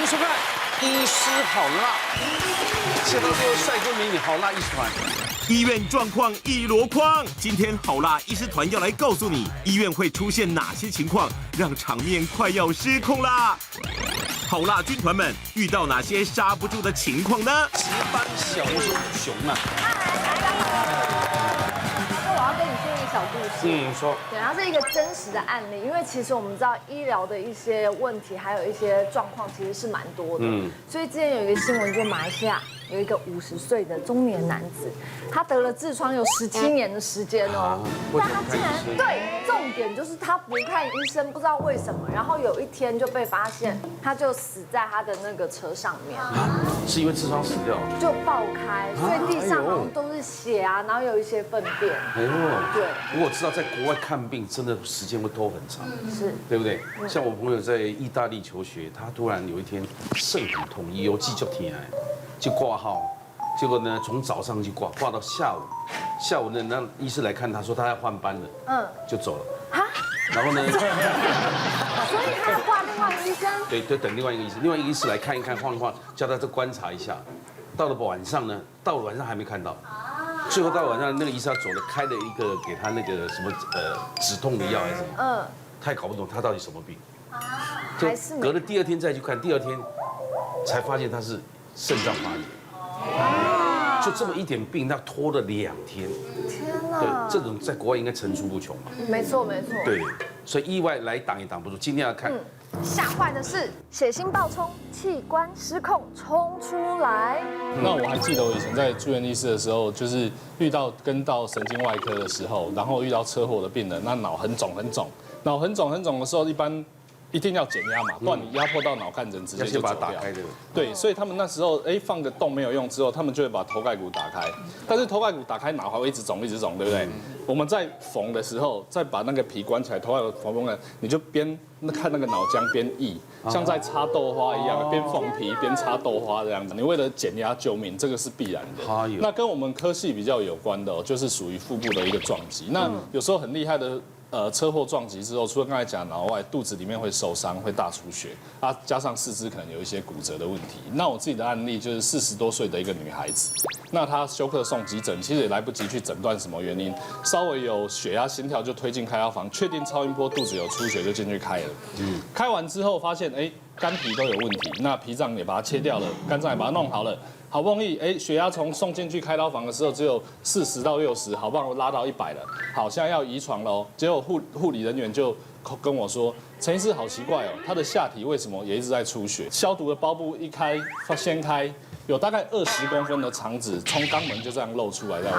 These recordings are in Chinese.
迎收看《医师好辣》，现场所有帅哥美女好辣医师团。医院状况一箩筐，今天好辣医师团要来告诉你，医院会出现哪些情况，让场面快要失控啦！好辣军团们遇到哪些刹不住的情况呢？值班小熊啊！我要跟你说一个小故事。说。对，它是一个真实的案例，因为其实我们知道医疗的一些问题，还有一些状况，其实是蛮多的。所以之前有一个新闻，就马来西亚有一个50岁的中年男子，他得了痔疮有17年的时间哦，但他竟然对，重点就是他不看医生，不知道为什么，然后有一天就被发现，他就死在他的那个车上面，是因为痔疮死掉？就爆开，所以地上好像都是血啊，然后有一些粪便。哎呦，对。不过我知道在国外看病真的时间会拖很长，是，对不对？像我朋友在意大利求学，他突然有一天肾很痛，有记就停来，就挂号，结果呢从早上就挂到下午，下午呢那医师来看他说他要换班了，就走了。然后呢，所以他要挂另外一个医生。对，等另外一个医师，另外一个医师来看一看晃一晃，叫他再观察一下。到了晚上呢，到了晚上还没看到。最后到晚上，那个医生走了，开了一个给他那个什么止痛的药还是什么，他也搞不懂他到底什么病，就隔了第2天再去看，第2天才发现他是肾脏发炎，就这么一点病，那拖了2天，天哪！对，这种在国外应该层出不穷嘛。没错没错。对，所以意外来挡也挡不住，今天要看。吓坏的是血腥爆冲，器官失控冲出来。那我还记得我以前在住院医师的时候，就是跟到神经外科的时候，然后遇到车祸的病人，那脑很肿，脑很肿的时候，一定要减压嘛，不然你压迫到脑干人直接就把走掉。它打开的。对，所以他们那时候放个洞没有用之后，他们就会把头盖骨打开，但是头盖骨打开脑还会一直肿，对不对？我们在缝的时候，再把那个皮关起来，头盖骨缝了，你就边看那个脑浆边译，像在插豆花一样，边缝皮边插豆花这样子。你为了减压救命，这个是必然的。那跟我们科系比较有关的，就是属于腹部的一个撞击。那有时候很厉害的。车祸撞击之后，除了刚才讲脑外，肚子里面会受伤，会大出血，加上四肢可能有一些骨折的问题。那我自己的案例就是40多岁的一个女孩子，那她休克送急诊，其实也来不及去诊断什么原因，稍微有血压、心跳就推进开刀房，确定超音波肚子有出血就进去开了。开完之后发现肝脾都有问题，那脾脏也把它切掉了，肝脏也把它弄好了。好不容易，血压从送进去开刀房的时候只有40到60，好不容易拉到100了。好，现在要移床喽。结果护理人员就跟我说，陈医师好奇怪哦，他的下体为什么也一直在出血？消毒的包布掀开，有大概20公分的肠子从肛门就这样露出来，这样。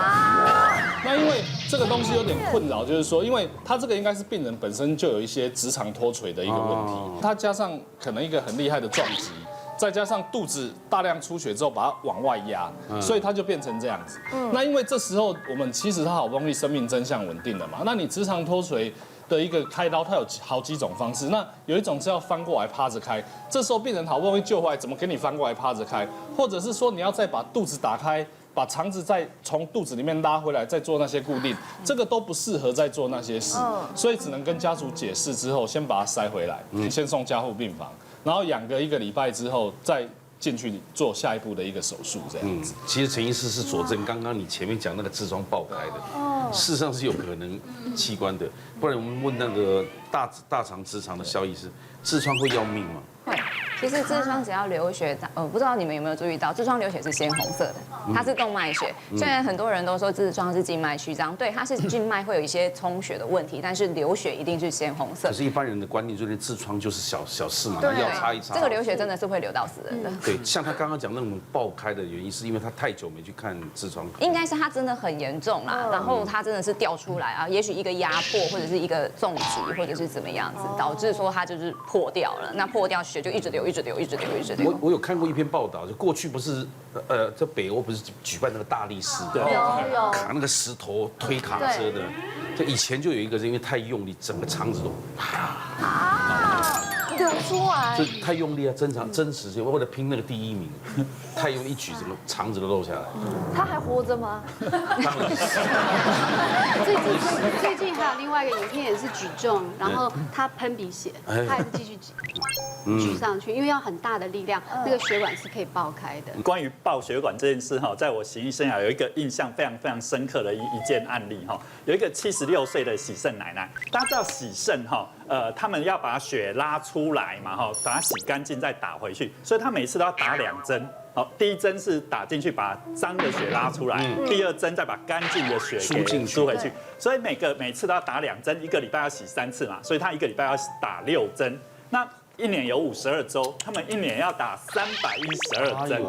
那因为这个东西有点困扰，就是说，因为他这个应该是病人本身就有一些直肠脱垂的一个问题，他加上可能一个很厉害的撞击。再加上肚子大量出血之后，把它往外压，所以它就变成这样子。那因为这时候我们其实他好不容易生命真相稳定了嘛，那你直肠脱垂的一个开刀，它有好几种方式。那有一种是要翻过来趴着开，这时候病人好不容易救回来，怎么给你翻过来趴着开？或者是说你要再把肚子打开，把肠子再从肚子里面拉回来，再做那些固定，这个都不适合再做那些事，所以只能跟家属解释之后，先把它塞回来，先送加护病房。然后养个1个礼拜之后，再进去做下一步的一个手术，这样子。其实陈医师是佐证刚刚你前面讲那个痔疮爆开的，事实上是有可能器官的，不然我们问那个大肠直肠的肖医师，痔疮会要命吗？会，其实痔疮只要流血，不知道你们有没有注意到，痔疮流血是鲜红色的，它是动脉血。虽然很多人都说痔疮是静脉曲张，对，它是静脉会有一些充血的问题，但是流血一定是鲜红色。可是一般人的观念就是痔疮就是小事嘛，对，要擦一擦。这个流血真的是会流到死人的。对，像他刚刚讲那种爆开的原因，是因为他太久没去看痔疮。应该是他真的很严重啦，然后他真的是掉出来啊，也许一个压迫或者是一个重击或者是怎么样子，导致说他就是破掉了，那破掉血就一直流。我有看过一篇报道，就过去不是在北欧不是举办那个大力士，有卡那个石头推卡车的，就以前就有一个是因为太用力，整个肠子都啊！可流出来，这太用力啊，真实性，为了拼那个第1名，太用力一举，整个肠子都漏下来。他还活着吗？最近还有另外一个影片也是举重，然后他喷鼻血，他还是继续举上去，因为要很大的力量，那个血管是可以爆开的。关于爆血管这件事哈，在我行医生涯有一个印象非常深刻的一件案例哈，有一个76岁的洗肾奶奶，大家知道洗肾哈，他们要把血拉出来嘛哈，把它洗干净再打回去，所以他每次都要打2针。好，第1针是打进去把脏的血拉出来，第2针再把干净的血给输回去，所以每次都要打2针，1个礼拜要洗3次嘛，所以他1个礼拜要打6针。那1年有52周，他们1年要打312针。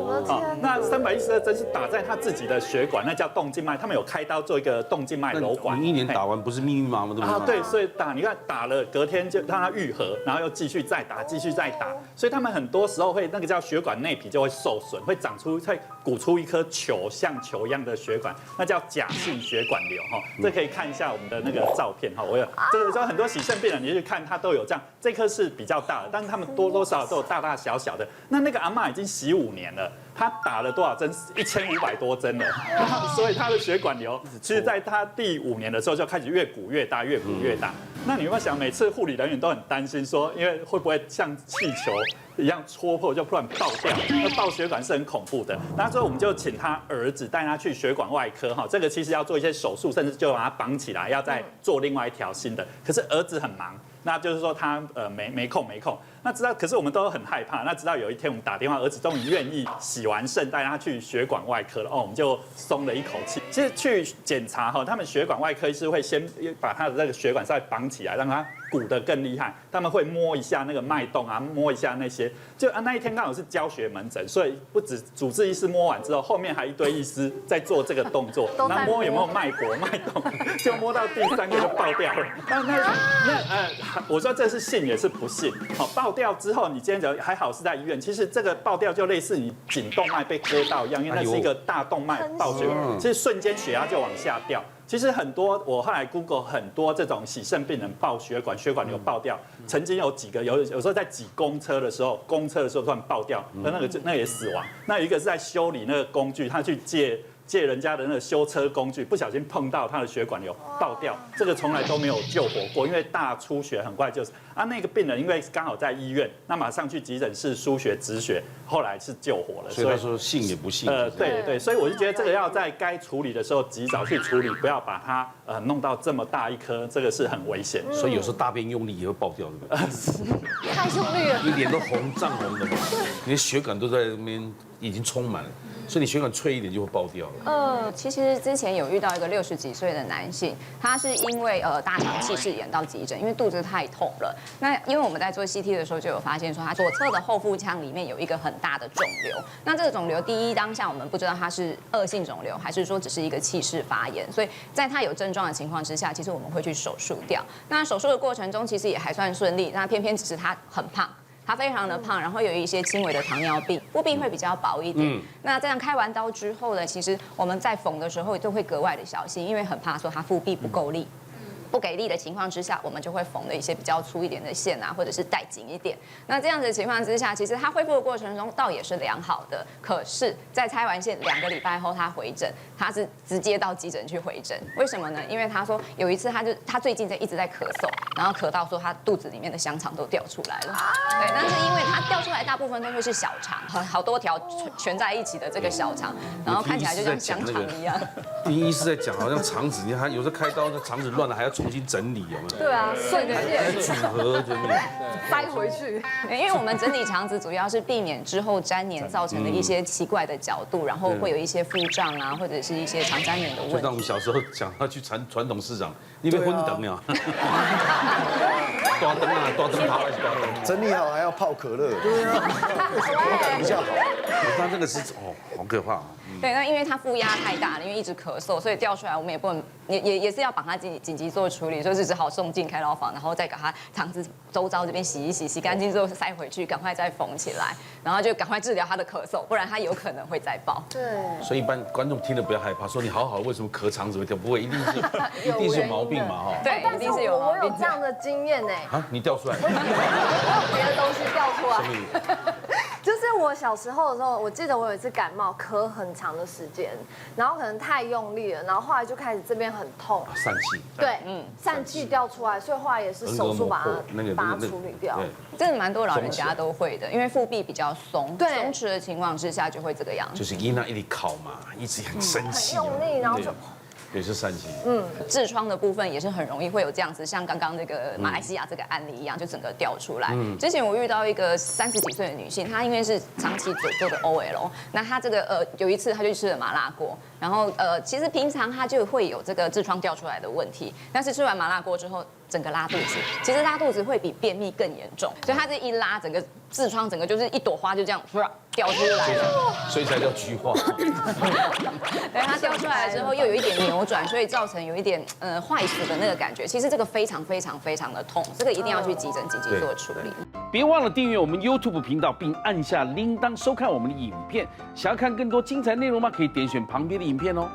那312针是打在他自己的血管，那叫动静脉。他们有开刀做一个动静脉瘘管。你1年打完不是密密麻麻的吗？对，所以你看打了，隔天就让它愈合，然后又继续再打，继续再打。所以他们很多时候会那个叫血管内皮就会受损，会鼓出一颗球，像球一样的血管，那叫假性血管瘤哈。这可以看一下我们的那个照片哈。我有这个，就很多洗肾病人，你去看他都有这样，这颗是比较大的。但是他们多多少少都有大大小小的。那个阿嬷已经洗5年了，她打了多少针？1500多针了。所以她的血管瘤，其实在她第5年的时候就开始越鼓越大，越鼓越大。那你有没有想，每次护理人员都很担心说，因为会不会像气球一样戳破就突然爆掉？那爆血管是很恐怖的。那所以我们就请他儿子带他去血管外科哈，这个其实要做一些手术，甚至就把它绑起来，要再做另外一条新的。可是儿子很忙。那就是说他没空。那直到可是我们都很害怕。那直到有一天我们打电话，儿子终于愿意洗完肾带他去血管外科了，我们就松了一口气。其实去检查哈，他们血管外科医师会先把他的这个血管稍微绑起来，让他鼓得更厉害。他们会摸一下那个脉动啊，摸一下那些。就那一天刚好是教学门诊，所以不止主治医师摸完之后，后面还一堆医师在做这个动作，那摸有没有脉搏、脉动，就摸到第3个就爆掉了。我说这是信也是不信。好，爆掉之后，你今天还好是在医院，其实这个爆掉就类似你颈动脉被割到一样，因为那是一个大动脉爆血管，其实瞬间血压就往下掉。其实很多，我后来 Google 很多这种洗肾病人爆血管瘤爆掉，曾经有几个有时候在挤公车的时候突然爆掉，那个也死亡。那有一个是在修理那个工具，他去借人家的那个修车工具，不小心碰到他的血管瘤爆掉，这个从来都没有救活过，因为大出血很快就是那个病人因为刚好在医院，那马上去急诊室输血止血，后来是救活了。所以他说信也不信。对，所以我就觉得这个要在该处理的时候及早去处理，不要把它弄到这么大一颗，这个是很危险。所以有时候大便用力也会爆掉，对不对？太用力了，你脸都涨红的嘛，你的血管都在那边已经充满了。所以你血管脆一点就会爆掉了。其实之前有遇到一个60几岁的男性，他是因为大肠憩室炎到急诊，因为肚子太痛了。那因为我们在做 CT 的时候就有发现说，他左侧的后腹腔里面有一个很大的肿瘤。那这个肿瘤第一当下我们不知道它是恶性肿瘤，还是说只是一个憩室发炎，所以在他有症状的情况之下，其实我们会去手术掉。那手术的过程中其实也还算顺利，那偏偏只是他很胖。他非常的胖，然后有一些轻微的糖尿病，腹壁会比较薄一点。那这样开完刀之后呢，其实我们在缝的时候就会格外的小心，因为很怕说他腹壁不够力。不给力的情况之下，我们就会缝了一些比较粗一点的线啊，或者是带紧一点。那这样子的情况之下，其实他恢复的过程中倒也是良好的。可是，在拆完线2个礼拜后，他回诊，他是直接到急诊去回诊。为什么呢？因为他说有一次他最近一直在咳嗽，然后咳到说他肚子里面的香肠都掉出来了。对，但是因为他掉出来大部分都会是小肠，好多条全在一起的这个小肠，然后看起来就像香肠一样。第一是在讲好像肠子，你看有时候开刀那肠子乱了还要重新整理，有没有？对啊，顺还线组合整理，塞回去。因为我们整理肠子主要是避免之后粘连造成的一些奇怪的角度，然后会有一些腹胀啊，或者是一些肠粘连的问题。就像我们小时候讲要去传统市场，你被昏等了。大灯啊，大灯泡还是大灯？整理好还要泡可乐，对啊，口感比较好。他这个是好可怕。对，那因为他负压太大了，因为一直咳嗽，所以掉出来我们也不能，也是要把它紧急做处理，所以只好送进开刀房，然后再给他肠子周遭这边洗一洗，洗干净之后塞回去，赶快再缝起来，然后就赶快治疗他的咳嗽，不然他有可能会再爆。对，所以一般观众听了不要害怕，说你好好，为什么咳肠子会掉？不会，一定是有毛病嘛哈。对，一定是有毛病。我有这样的经验呢。啊，你掉出来？别的东西掉出来。就是我小时候的时候，我记得我有一次感冒，咳很长的时间，然后可能太用力了，然后后来就开始这边很痛，疝气，对，疝气掉出来，所以后来也是手术把它处理掉。真的蛮多老人家都会的，因为腹壁比较松，对松弛的情况之下就会这个样子。就是伊娜一直烤嘛，一直很生气，很用力，然后就。也是疝气。痔疮的部分也是很容易会有这样子，像刚刚那个马来西亚这个案例一样，就整个掉出来。之前我遇到一个30几岁的女性，她因为是长期做的 OL， 那她这个有一次她就吃了麻辣锅，然后其实平常她就会有这个痔疮掉出来的问题，但是吃完麻辣锅之后，整个拉肚子，其实拉肚子会比便秘更严重，所以她这一拉，整个痔疮整个就是一朵花就这样掉出来了，所以才叫菊花。对，它掉出来之后又有一点扭转，所以造成有一点坏死的那个感觉。其实这个非常非常非常的痛，这个一定要去急诊紧急做处理。别忘了订阅我们 YouTube 频道，并按下铃铛收看我们的影片。想要看更多精彩内容吗？可以点选旁边的影片哦。